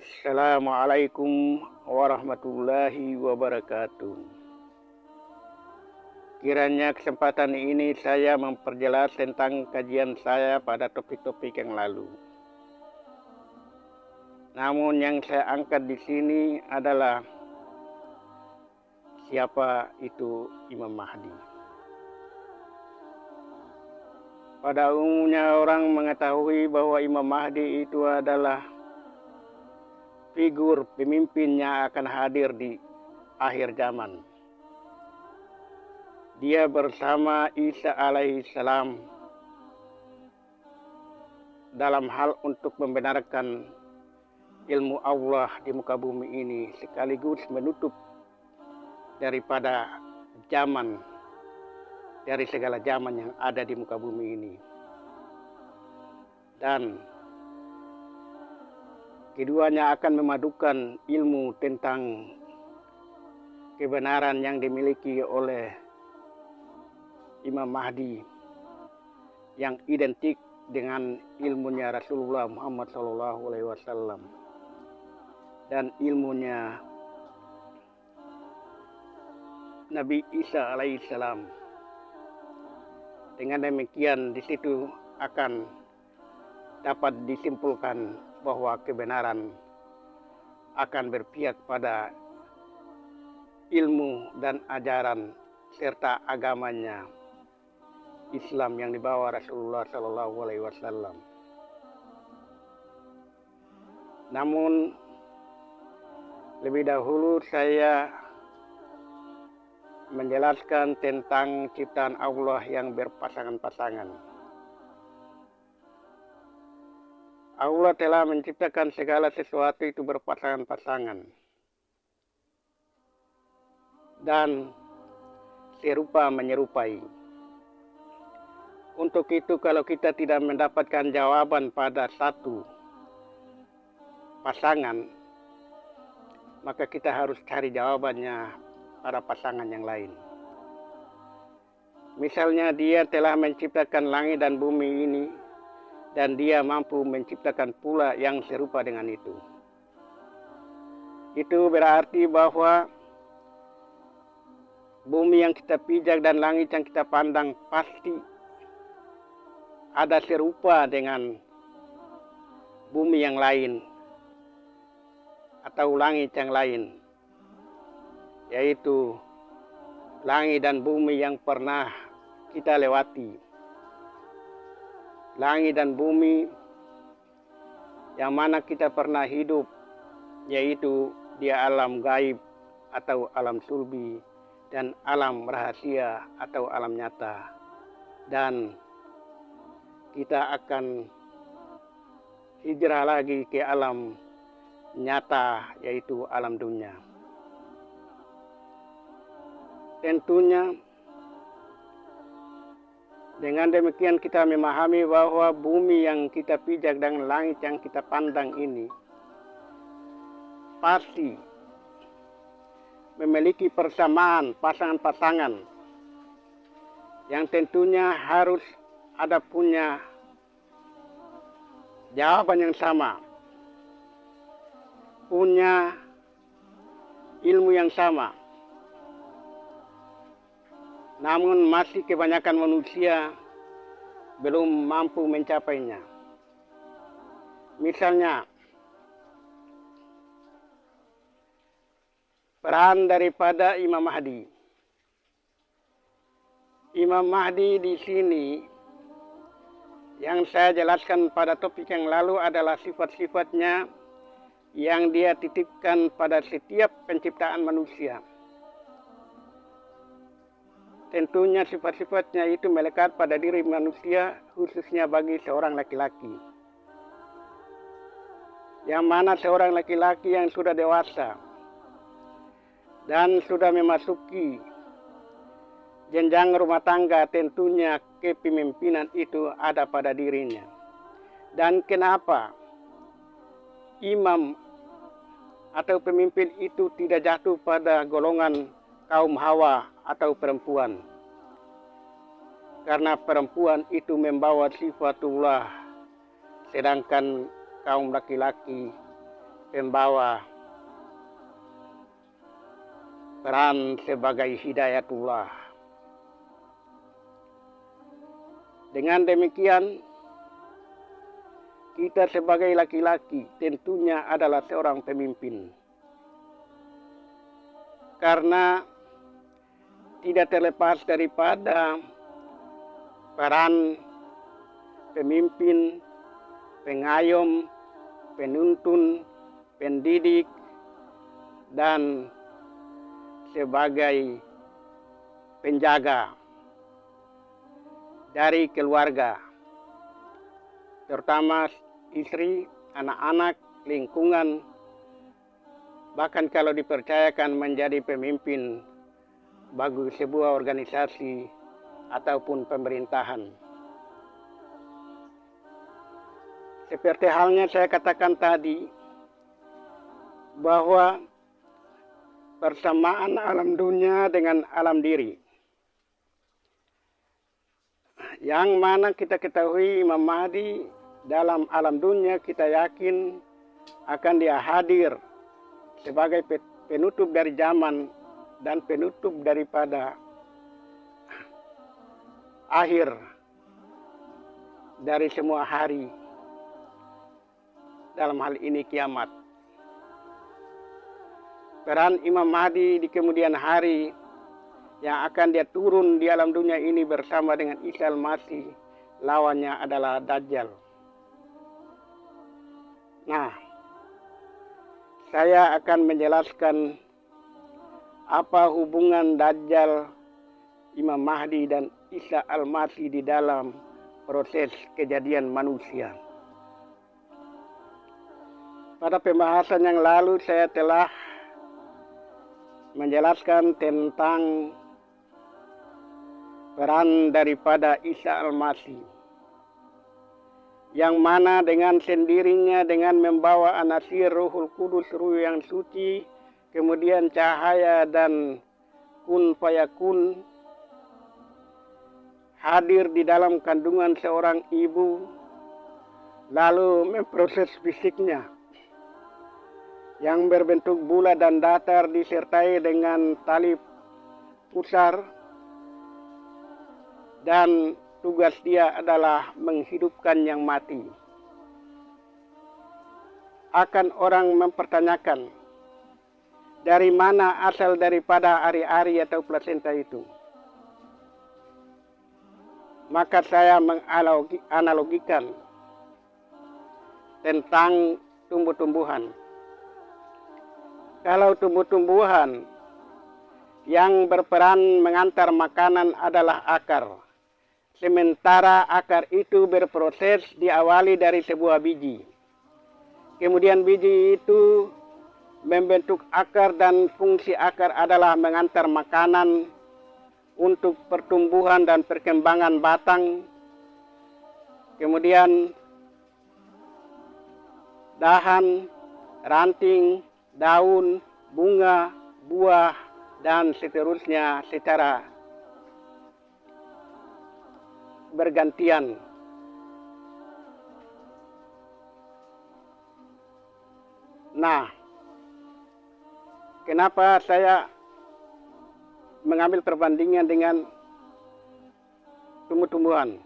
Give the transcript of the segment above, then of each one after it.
Assalamualaikum warahmatullahi wabarakatuh. Kiranya kesempatan ini saya memperjelas tentang kajian saya pada topik-topik yang lalu. Namun yang saya angkat di sini adalah siapa itu Imam Mahdi. Pada umumnya orang mengetahui bahwa Imam Mahdi itu adalah figur pemimpin yang akan hadir di akhir zaman. Dia bersama Isa alaihissalam dalam hal untuk membenarkan ilmu Allah di muka bumi ini, sekaligus menutup daripada zaman, dari segala zaman yang ada di muka bumi ini. Dan keduanya akan memadukan ilmu tentang kebenaran yang dimiliki oleh Imam Mahdi yang identik dengan ilmunya Rasulullah Muhammad SAW dan ilmunya Nabi Isa alaihissalam. Dengan demikian di situ akan dapat disimpulkan bahwa kebenaran akan berpihak pada ilmu dan ajaran serta agamanya Islam yang dibawa Rasulullah SAW. Namun lebih dahulu saya menjelaskan tentang ciptaan Allah yang berpasangan-pasangan. Allah telah menciptakan segala sesuatu itu berpasangan-pasangan dan serupa menyerupai. Untuk itu kalau kita tidak mendapatkan jawaban pada satu pasangan, maka kita harus cari jawabannya pada pasangan yang lain. Misalnya dia telah menciptakan langit dan bumi ini, dan dia mampu menciptakan pula yang serupa dengan itu. Itu berarti bahwa bumi yang kita pijak dan langit yang kita pandang pasti ada serupa dengan bumi yang lain atau langit yang lain, yaitu langit dan bumi yang pernah kita lewati. Langit dan bumi yang mana kita pernah hidup, yaitu dia alam gaib atau alam sulbi dan alam rahasia atau alam nyata. Dan kita akan hijrah lagi ke alam nyata, yaitu alam dunia. Tentunya dengan demikian kita memahami bahwa bumi yang kita pijak dan langit yang kita pandang ini pasti memiliki persamaan pasangan-pasangan yang tentunya harus ada punya jawaban yang sama, punya ilmu yang sama. Namun masih kebanyakan manusia belum mampu mencapainya. Misalnya, peran daripada Imam Mahdi. Imam Mahdi di sini yang saya jelaskan pada topik yang lalu adalah sifat-sifatnya yang dia titipkan pada setiap penciptaan manusia. Tentunya sifat-sifatnya itu melekat pada diri manusia, khususnya bagi seorang laki-laki. Yang mana seorang laki-laki yang sudah dewasa dan sudah memasuki jenjang rumah tangga, tentunya kepemimpinan itu ada pada dirinya. Dan kenapa imam atau pemimpin itu tidak jatuh pada golongan kaum Hawa atau perempuan? Karena perempuan itu membawa sifatullah, sedangkan kaum laki-laki pembawa peran sebagai hidayatullah. Dengan demikian, kita sebagai laki-laki tentunya adalah seorang pemimpin. Karena tidak terlepas daripada peran pemimpin, pengayom, penuntun, pendidik, dan sebagai penjaga dari keluarga, terutama istri, anak-anak, lingkungan, bahkan kalau dipercayakan menjadi pemimpin bagi sebuah organisasi ataupun pemerintahan. Seperti halnya saya katakan tadi, bahwa persamaan alam dunia dengan alam diri, yang mana kita ketahui Imam Mahdi dalam alam dunia kita yakin akan dia hadir sebagai penutup dari zaman dan penutup daripada akhir dari semua hari, dalam hal ini kiamat. Peran Imam Mahdi di kemudian hari yang akan dia turun di alam dunia ini bersama dengan Isa al-Masih, lawannya adalah Dajjal. Nah, saya akan menjelaskan apa hubungan Dajjal, Imam Mahdi, dan Isa al-Masih di dalam proses kejadian manusia. Pada pembahasan yang lalu saya telah menjelaskan tentang peran daripada Isa al-Masih, yang mana dengan sendirinya dengan membawa anasir Ruhul Kudus, ruh yang suci, kemudian cahaya dan kun fayakun, hadir di dalam kandungan seorang ibu, lalu memproses fisiknya yang berbentuk bulat dan datar disertai dengan tali pusar, dan tugas dia adalah menghidupkan yang mati. Akan orang mempertanyakan dari mana asal daripada ari-ari atau plasenta itu. Maka saya menganalogikan tentang tumbuh-tumbuhan. Kalau tumbuh-tumbuhan yang berperan mengantar makanan adalah akar, sementara akar itu berproses diawali dari sebuah biji. Kemudian biji itu membentuk akar dan fungsi akar adalah mengantar makanan untuk pertumbuhan dan perkembangan batang. Kemudian dahan, ranting, daun, bunga, buah, dan seterusnya secara bergantian. Nah, kenapa saya mengambil perbandingan dengan tumbuh-tumbuhan?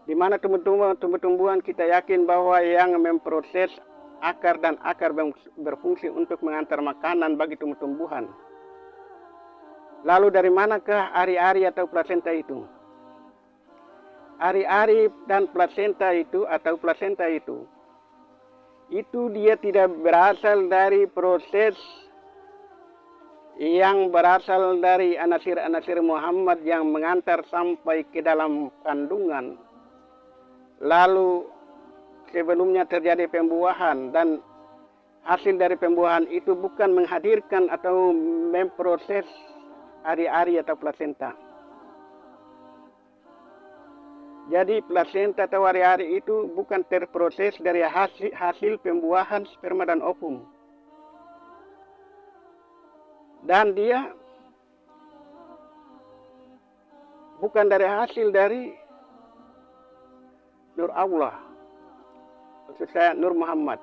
Di mana tumbuh-tumbuhan kita yakin bahwa yang memproses akar dan akar berfungsi untuk mengantar makanan bagi tumbuh-tumbuhan. Lalu dari manakah ari-ari atau plasenta itu? Ari-ari dan plasenta itu atau plasenta itu dia tidak berasal dari proses yang berasal dari anasir-anasir Muhammad yang mengantar sampai ke dalam kandungan. Lalu sebelumnya terjadi pembuahan, dan hasil dari pembuahan itu bukan menghadirkan atau memproses ari-ari atau plasenta. Jadi plasenta atau ari-ari itu bukan terproses dari hasil pembuahan sperma dan ovum. Dan dia bukan dari hasil dari Nur Allah, maksud saya Nur Muhammad.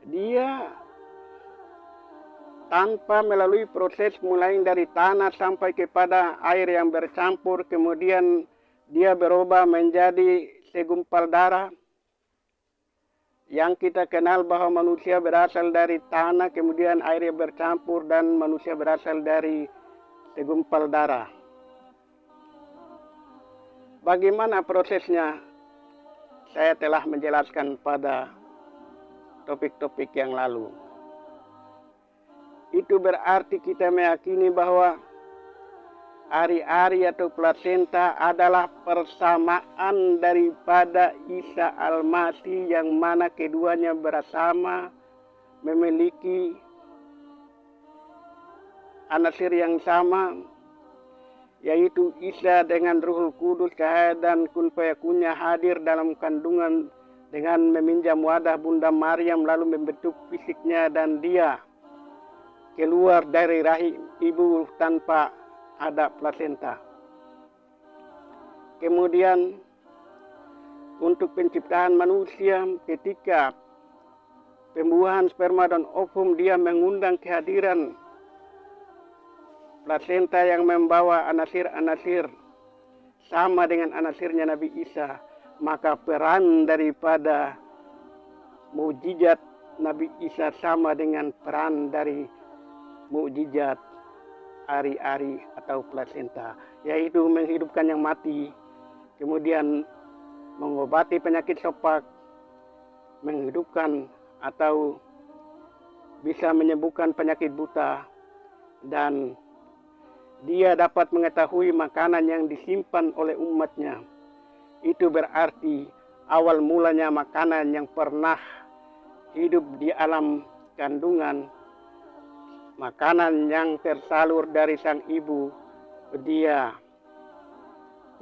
dia tanpa melalui proses mulai dari tanah sampai kepada air yang bercampur, kemudian dia berubah menjadi segumpal darah. Yang kita kenal bahwa manusia berasal dari tanah, kemudian air yang bercampur, dan manusia berasal dari segumpal darah. Bagaimana prosesnya? Saya telah menjelaskan pada topik-topik yang lalu. Itu berarti kita meyakini bahwa ari-ari atau plasenta adalah persamaan daripada Isa Al-Masih, yang mana keduanya bersama memiliki anasir yang sama, yaitu Isa dengan Ruhul Kudus, cahaya dan kun fayakunnya hadir dalam kandungan dengan meminjam wadah Bunda Maryam, lalu membentuk fisiknya, dan dia keluar dari rahim ibu tanpa ada plasenta. Kemudian untuk penciptaan manusia, ketika pembuahan sperma dan ovum, dia mengundang kehadiran plasenta yang membawa anasir-anasir sama dengan anasirnya Nabi Isa. Maka peran daripada mukjizat Nabi Isa sama dengan peran dari mukjizat ari-ari atau plasenta, yaitu menghidupkan yang mati, kemudian mengobati penyakit sopak, menghidupkan atau bisa menyembuhkan penyakit buta, dan dia dapat mengetahui makanan yang disimpan oleh umatnya. Itu berarti awal mulanya makanan yang pernah hidup di alam kandungan, makanan yang tersalur dari sang ibu, dia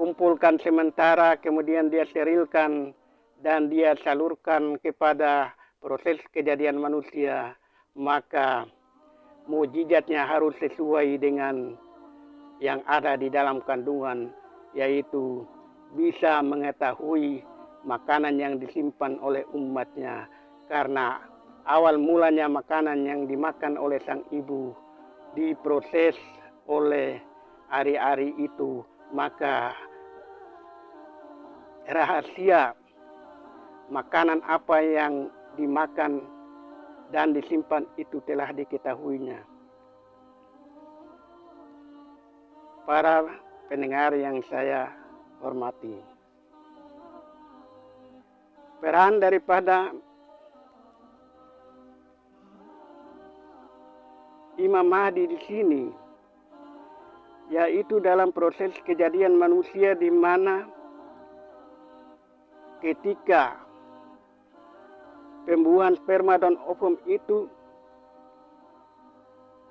kumpulkan sementara, kemudian dia sterilkan, dan dia salurkan kepada proses kejadian manusia. Maka mukjizatnya harus sesuai dengan yang ada di dalam kandungan, yaitu bisa mengetahui makanan yang disimpan oleh umatnya. Karena awal mulanya makanan yang dimakan oleh sang ibu diproses oleh ari-ari itu, maka rahasia makanan apa yang dimakan dan disimpan itu telah diketahuinya. Para pendengar yang saya hormati, peran daripada Imam Mahdi di sini, yaitu dalam proses kejadian manusia, di mana ketika pembuahan sperma dan ovum itu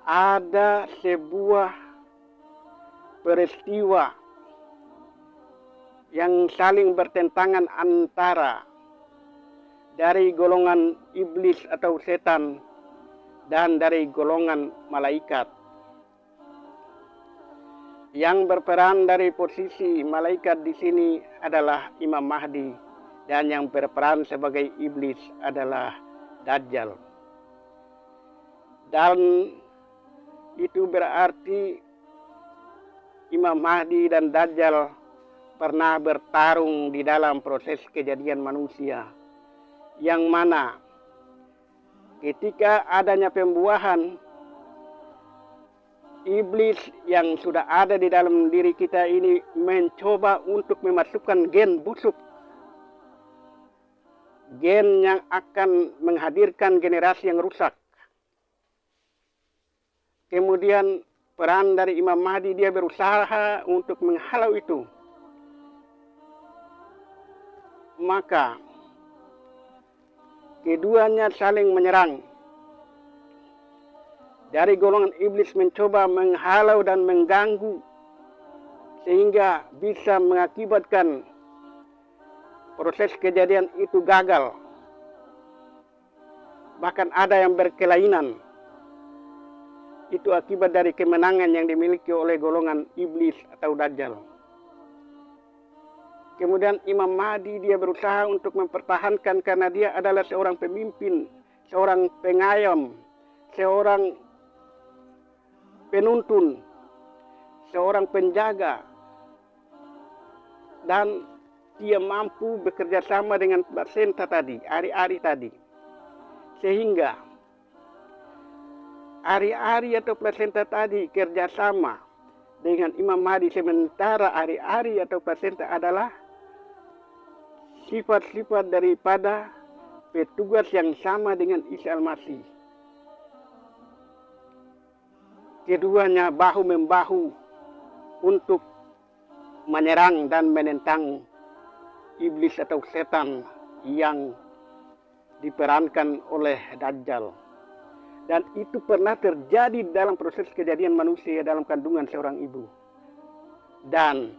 ada sebuah peristiwa yang saling bertentangan antara dari golongan iblis atau setan dan dari golongan malaikat. Yang berperan dari posisi malaikat di sini adalah Imam Mahdi, dan yang berperan sebagai iblis adalah Dajjal. Dan itu berarti Imam Mahdi dan Dajjal pernah bertarung di dalam proses kejadian manusia, yang mana ketika adanya pembuahan, iblis yang sudah ada di dalam diri kita ini mencoba untuk memasukkan gen busuk, gen yang akan menghadirkan generasi yang rusak. Kemudian peran dari Imam Mahdi, dia berusaha untuk menghalau itu. Maka keduanya saling menyerang. Dari golongan iblis mencoba menghalau dan mengganggu, sehingga bisa mengakibatkan proses kejadian itu gagal. Bahkan ada yang berkelainan. Itu akibat dari kemenangan yang dimiliki oleh golongan iblis atau Dajjal. Kemudian Imam Mahdi, dia berusaha untuk mempertahankan, karena dia adalah seorang pemimpin, seorang pengayom, seorang penuntun, seorang penjaga, dan dia mampu bekerja sama dengan plasenta tadi, ari-ari tadi. Sehingga ari-ari atau plasenta tadi kerjasama dengan Imam Mahdi, sementara ari-ari atau plasenta adalah sifat-sifat daripada petugas yang sama dengan Isa Al-Masih. Keduanya bahu-membahu untuk menyerang dan menentang iblis atau setan yang diperankan oleh Dajjal. Dan itu pernah terjadi dalam proses kejadian manusia dalam kandungan seorang ibu. Dan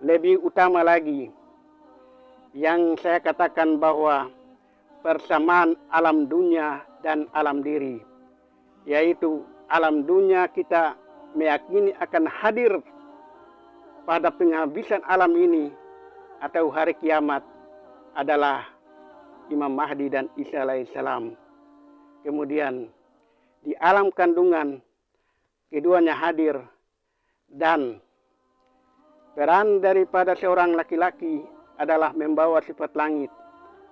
lebih utama lagi, yang saya katakan bahwa persamaan alam dunia dan alam diri, yaitu alam dunia kita meyakini akan hadir pada penghabisan alam ini atau hari kiamat adalah Imam Mahdi dan Isa alaihissalam. Kemudian di alam kandungan keduanya hadir, dan peran daripada seorang laki-laki adalah membawa sifat langit,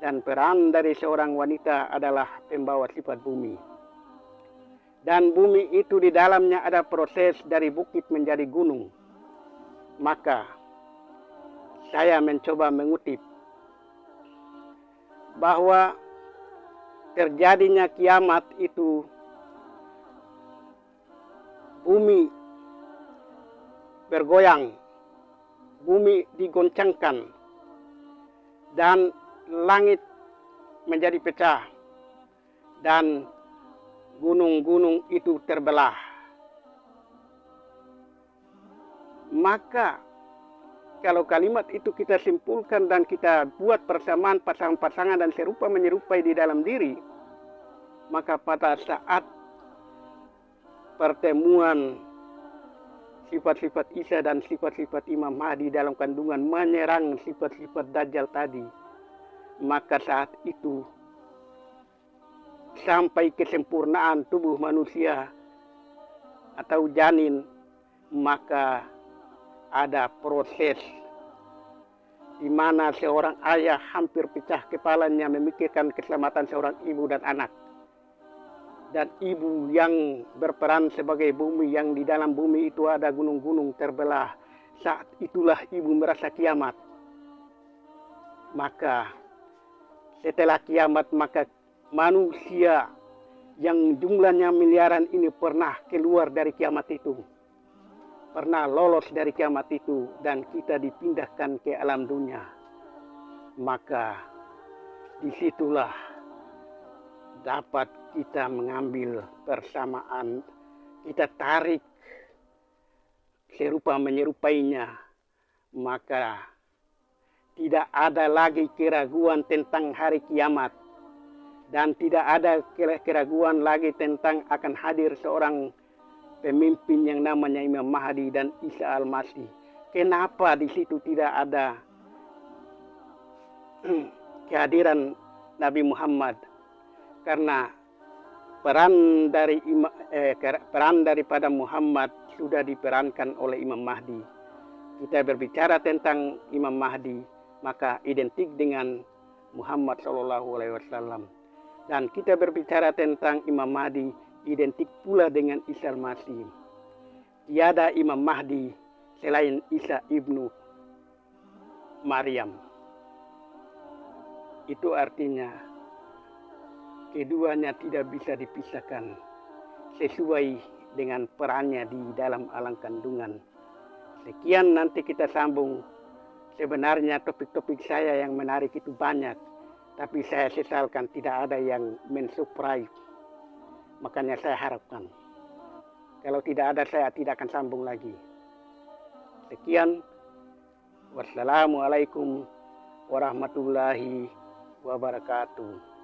dan peran dari seorang wanita adalah membawa sifat bumi. Dan bumi itu di dalamnya ada proses dari bukit menjadi gunung. Maka saya mencoba mengutip bahwa terjadinya kiamat itu bumi bergoyang, bumi digoncangkan, dan langit menjadi pecah, dan gunung-gunung itu terbelah. Maka kalau kalimat itu kita simpulkan dan kita buat persamaan pasangan-pasangan dan serupa menyerupai di dalam diri, maka pada saat pertemuan sifat-sifat Isa dan sifat-sifat Imam Mahdi dalam kandungan menyerang sifat-sifat Dajjal tadi, maka saat itu sampai kesempurnaan tubuh manusia atau janin, maka ada proses di mana seorang ayah hampir pecah kepalanya memikirkan keselamatan seorang ibu dan anak. Dan ibu yang berperan sebagai bumi, yang di dalam bumi itu ada gunung-gunung terbelah. Saat itulah ibu merasa kiamat. Maka setelah kiamat, maka manusia yang jumlahnya miliaran ini pernah keluar dari kiamat itu, pernah lolos dari kiamat itu, dan kita dipindahkan ke alam dunia. Maka disitulah dapat kita mengambil persamaan, kita tarik serupa menyerupainya, maka tidak ada lagi keraguan tentang hari kiamat, dan tidak ada keraguan lagi tentang akan hadir seorang pemimpin yang namanya Imam Mahdi dan Isa Al-Masih. Kenapa di situ tidak ada kehadiran Nabi Muhammad? Karena peran daripada Muhammad sudah diperankan oleh Imam Mahdi. Kita berbicara tentang Imam Mahdi, maka identik dengan Muhammad SAW. Dan kita berbicara tentang Imam Mahdi, identik pula dengan Isa Al-Masih. Tiada Imam Mahdi selain Isa ibnu Maryam. Itu artinya keduanya tidak bisa dipisahkan sesuai dengan perannya di dalam alam kandungan. Sekian, nanti kita sambung. Sebenarnya topik-topik saya yang menarik itu banyak, tapi saya sesalkan tidak ada yang mensubscribe. Makanya saya harapkan, kalau tidak ada saya tidak akan sambung lagi. Sekian, wassalamualaikum warahmatullahi wabarakatuh.